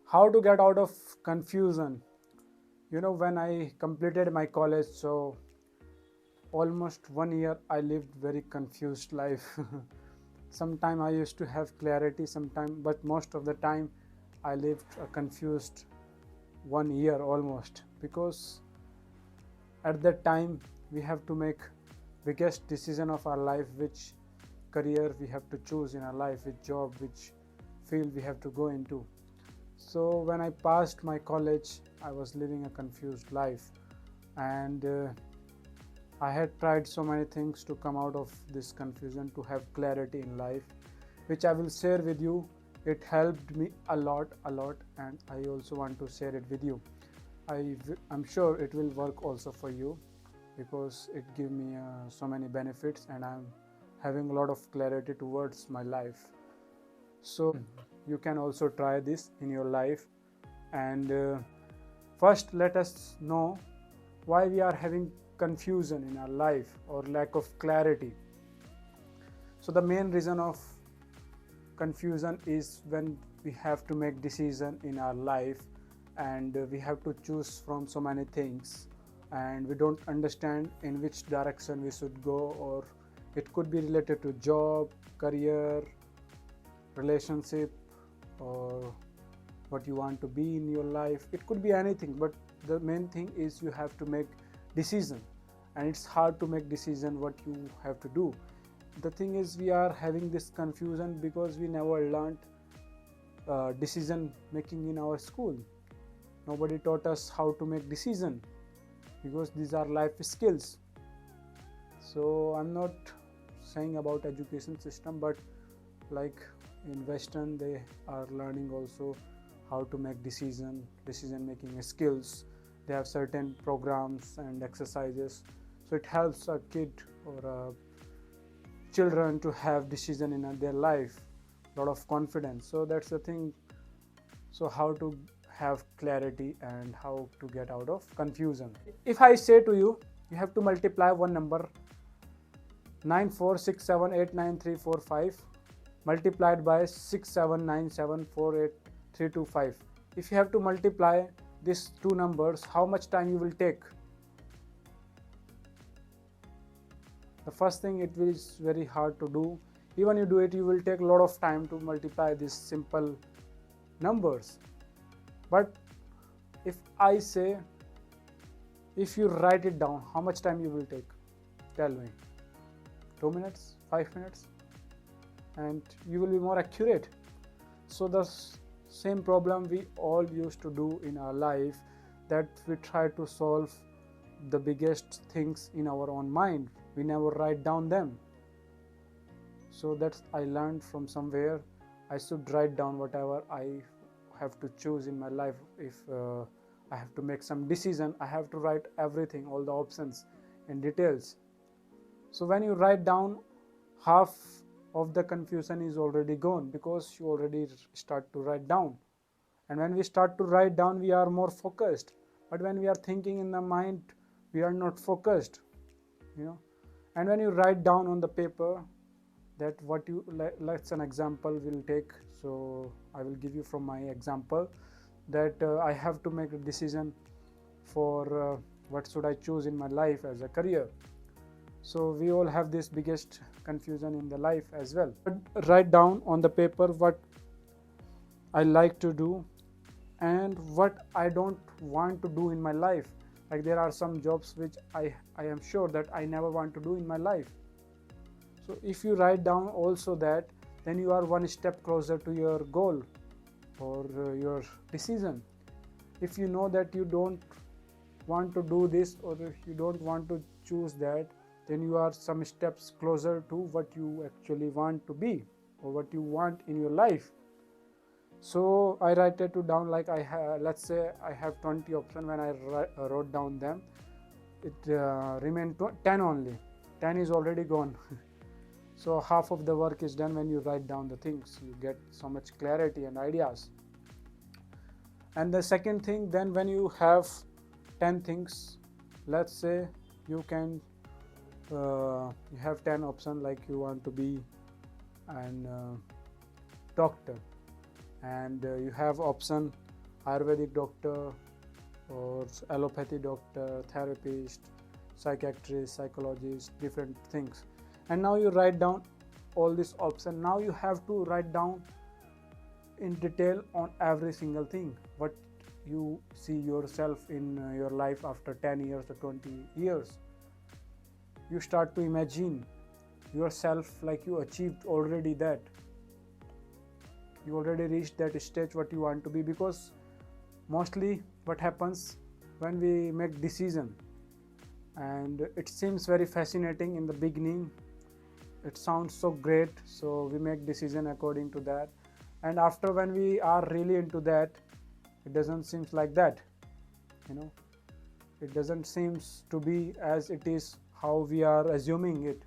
How to get out of confusion? When I completed my college, so almost 1 year I lived very confused life. Sometime I used to have clarity, sometime, but most of the time I lived a confused 1 year almost, because at that time we have to make biggest decision of our life, which career we have to choose in our life, which job, which field we have to go into. So when I passed my college, I was living a confused life, and I had tried so many things to come out of this confusion, to have clarity in life, which I will share with you. It helped me a lot, and I also want to share it with you. I'm sure it will work also for you, because it gave me so many benefits, and I'm having a lot of clarity towards my life. So you can also try this in your life. And first, let us know why we are having confusion in our life or lack of clarity. So the main reason of confusion is when we have to make decision in our life, and we have to choose from so many things, and we don't understand in which direction we should go, or it could be related to job, career, relationship, or what you want to be in your life. It could be anything, but the main thing is you have to make decision, and it's hard to make decision what you have to do. The thing is, we are having this confusion because we never learned decision making in our school. Nobody taught us how to make decision, because these are life skills. So I'm not saying about education system, but like in western, they are learning also how to make decision making skills. They have certain programs and exercises, so it helps a kid or a children to have decision in their life, lot of confidence. So that's the thing. So how to have clarity and how to get out of confusion? If I say to you, you have to multiply one number 94678935 multiplied by 679748,325. If you have to multiply these two numbers, how much time you will take? The first thing, it is very hard to do. Even you do it, you will take a lot of time to multiply these simple numbers. But if I say, if you write it down, how much time you will take? Tell me. 2 minutes, 5 minutes, and you will be more accurate. So the same problem we all used to do in our life, that we try to solve the biggest things in our own mind. We never write down them. So that's I learned from somewhere. I should write down whatever I have to choose in my life. If I have to make some decision, I have to write everything, all the options in details. So when you write down, half of the confusion is already gone, because you already start to write down. And when we start to write down, we are more focused. But when we are thinking in the mind, we are not focused. And when you write down on the paper, that what you let's an example we'll take. So I will give you from my example, that I have to make a decision for what should I choose in my life as a career. So we all have this biggest confusion in the life as well. But write down on the paper what I like to do and what I don't want to do in my life. Like there are some jobs which I am sure that I never want to do in my life. So if you write down also that, then you are one step closer to your goal or your decision. If you know that you don't want to do this, or if you don't want to choose that, then you are some steps closer to what you actually want to be or what you want in your life. So I write it down, like let's say I have 20 options. When I wrote down them, it remained 10 only. 10 is already gone. So half of the work is done when you write down the things. You get so much clarity and ideas. And the second thing, then when you have 10 things, let's say you can you have 10 options, like you want to be an doctor, and you have option Ayurvedic doctor or allopathy doctor, therapist, psychiatrist, psychologist, different things. And now you write down all these options. Now you have to write down in detail on every single thing what you see yourself in your life after 10 years or 20 years. You start to imagine yourself like you achieved already that. You already reached that stage what you want to be, because mostly what happens when we make decision, and it seems very fascinating in the beginning, it sounds so great, so we make decision according to that, and after when we are really into that, it doesn't seem like that, you know, it doesn't seems to be as it is how we are assuming it,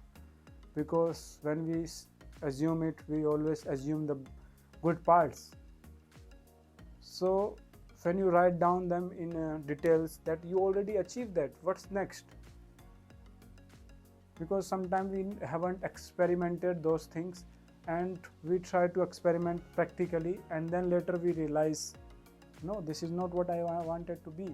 because when we assume it, we always assume the good parts. So when you write down them in details that you already achieved that, what's next? Because sometimes we haven't experimented those things, and we try to experiment practically, and then later we realize, no, this is not what I wanted to be.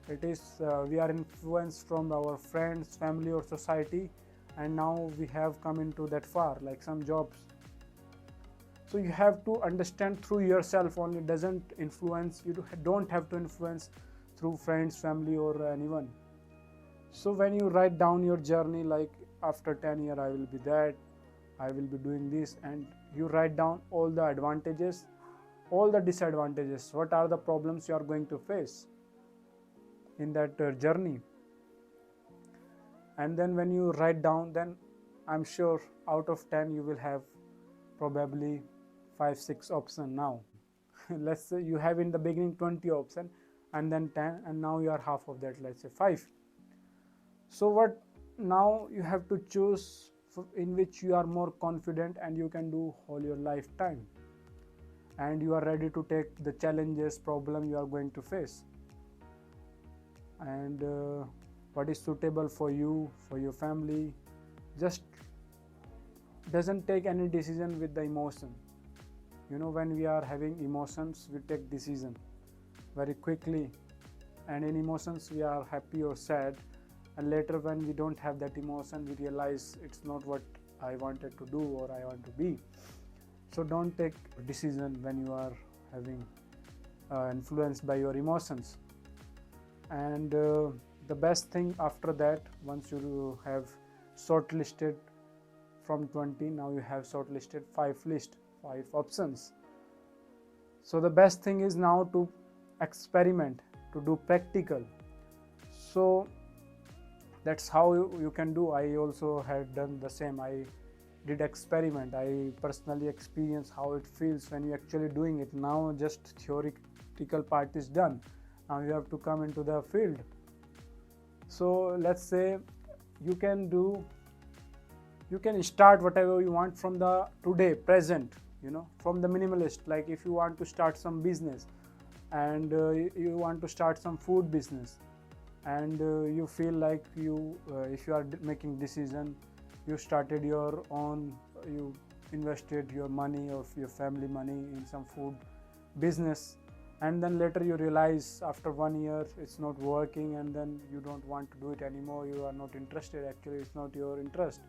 It is we are influenced from our friends, family or society, and now we have come into that far, like some jobs. So you have to understand through yourself only, doesn't influence, you don't have to influence through friends, family or anyone. So when you write down your journey, like after 10 years I will be that, I will be doing this, and you write down all the advantages, all the disadvantages, what are the problems you are going to face in that journey. And then when you write down, then I'm sure out of 10 you will have probably 5-6 option now. Let's say you have in the beginning 20 option and then 10, and now you are half of that, let's say 5. So what now you have to choose in which you are more confident and you can do all your lifetime, and you are ready to take the challenges, problem you are going to face, and what is suitable for you, for your family. Just doesn't take any decision with the emotion. You know, when we are having emotions, we take decision very quickly, and in emotions we are happy or sad, and later when we don't have that emotion, we realize it's not what I wanted to do or I want to be. So don't take decision when you are having influenced by your emotions. And the best thing after that, once you have shortlisted from 20, now you have shortlisted 5 options. So the best thing is now to experiment, to do practical. So that's how you can do. I also had done the same. I did experiment. I personally experienced how it feels when you actually doing it. Now just theoretical part is done. Now you have to come into the field. So let's say you can start whatever you want from the today, present, you know, from the minimalist. Like if you want to start some business, and you want to start some food business, and you feel like if you are making decision, you started your own, you invested your money or your family money in some food business, and then later you realize after 1 year it's not working, and then you don't want to do it anymore, you are not interested, actually it's not your interest.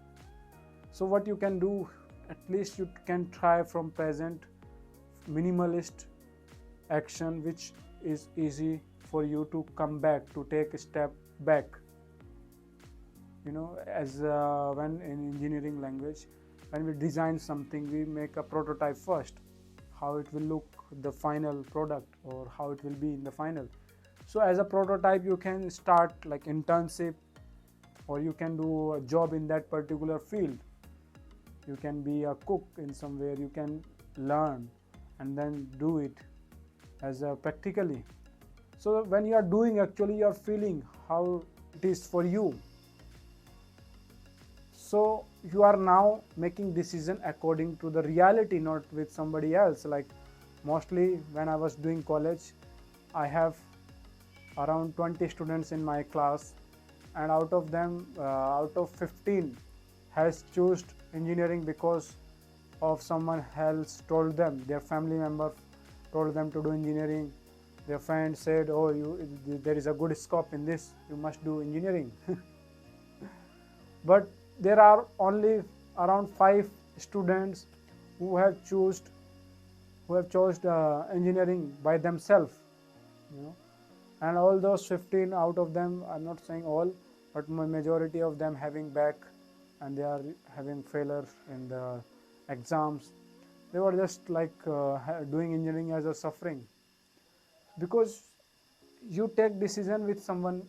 So what you can do, at least you can try from present minimalist action, which is easy for you to come back, to take a step back. You know, as when in engineering language, when we design something, we make a prototype first, how it will look, the final product, or how it will be in the final. So as a prototype you can start like internship, or you can do a job in that particular field. You can be a cook in somewhere, you can learn and then do it as a practically. So when you are doing, actually you are feeling how it is for you. So you are now making decision according to the reality, not with somebody else. Like mostly when I was doing college, I have around 20 students in my class, and out of them, out of 15 has chosen engineering because of someone else told them, their family member told them to do engineering, Their friend said, oh, there is a good scope in this, you must do engineering. But there are only around 5 students who have chose engineering by themselves, you know. And all those 15 out of them, I'm not saying all, but majority of them having back, and they are having failure in the exams. They were just like doing engineering as a suffering, because you take decision with someone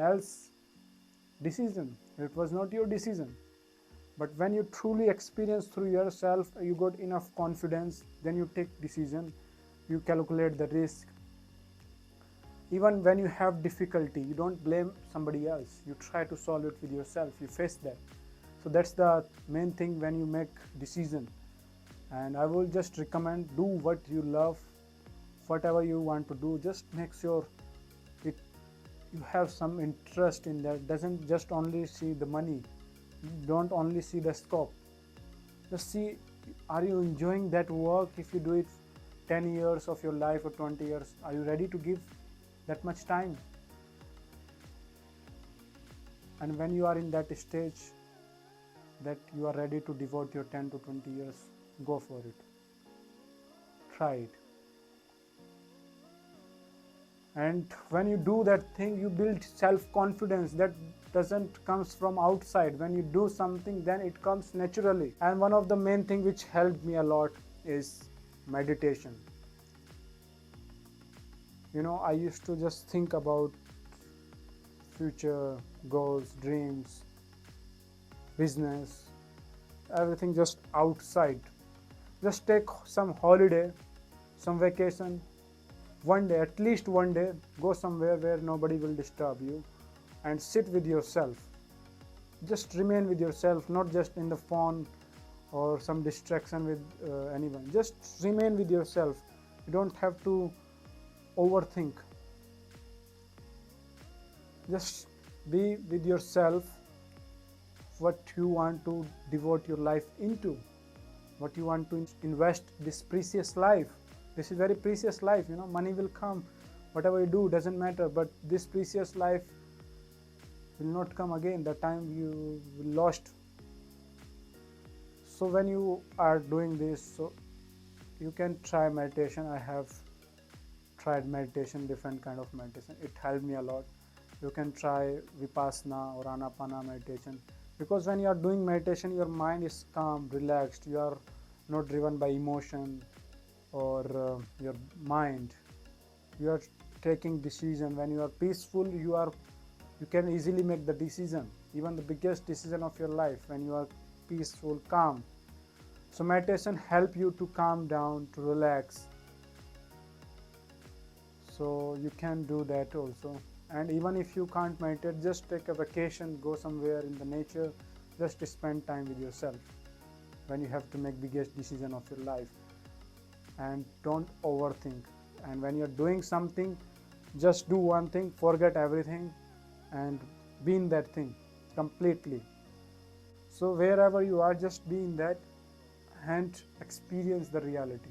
else decision. It was not your decision. But when you truly experience through yourself, you got enough confidence, then you take decision, you calculate the risk. Even when you have difficulty, you don't blame somebody else, you try to solve it with yourself, you face that. So that's the main thing when you make decision. And I will just recommend, do what you love, whatever you want to do, just make sure you have some interest in that. Doesn't just only see the money, don't only see the scope, just see, are you enjoying that work? If you do it 10 years of your life or 20 years, are you ready to give that much time? And when you are in that stage that you are ready to devote your 10 to 20 years, go for it, try it. And when you do that thing, you build self-confidence that doesn't comes from outside. When you do something, then it comes naturally. And one of the main thing which helped me a lot is meditation. You know, I used to just think about future goals, dreams, business, everything just outside. Just take some holiday, some vacation, one day, at least one day, go somewhere where nobody will disturb you, and sit with yourself. Just remain with yourself, not just in the phone or some distraction with anyone. Just remain with yourself. You don't have to overthink. Just be with yourself, what you want to devote your life into, what you want to invest this precious life. This is very precious life, you know. Money will come, whatever you do doesn't matter, but this precious life will not come again. The time you lost. So when you are doing this, so you can try meditation. I have tried meditation, different kind of meditation. It helped me a lot. You can try Vipassana or Anapana meditation, because when you are doing meditation, your mind is calm, relaxed. You are not driven by emotion or your mind. You are taking decision. When you are peaceful, you can easily make the decision, even the biggest decision of your life, when you are peaceful, calm. So meditation help you to calm down, to relax. So you can do that also. And even if you can't meditate, just take a vacation, go somewhere in the nature, just spend time with yourself when you have to make biggest decision of your life. And don't overthink. And when you're doing something, just do one thing, forget everything, and be in that thing completely. So wherever you are, just be in that and experience the reality.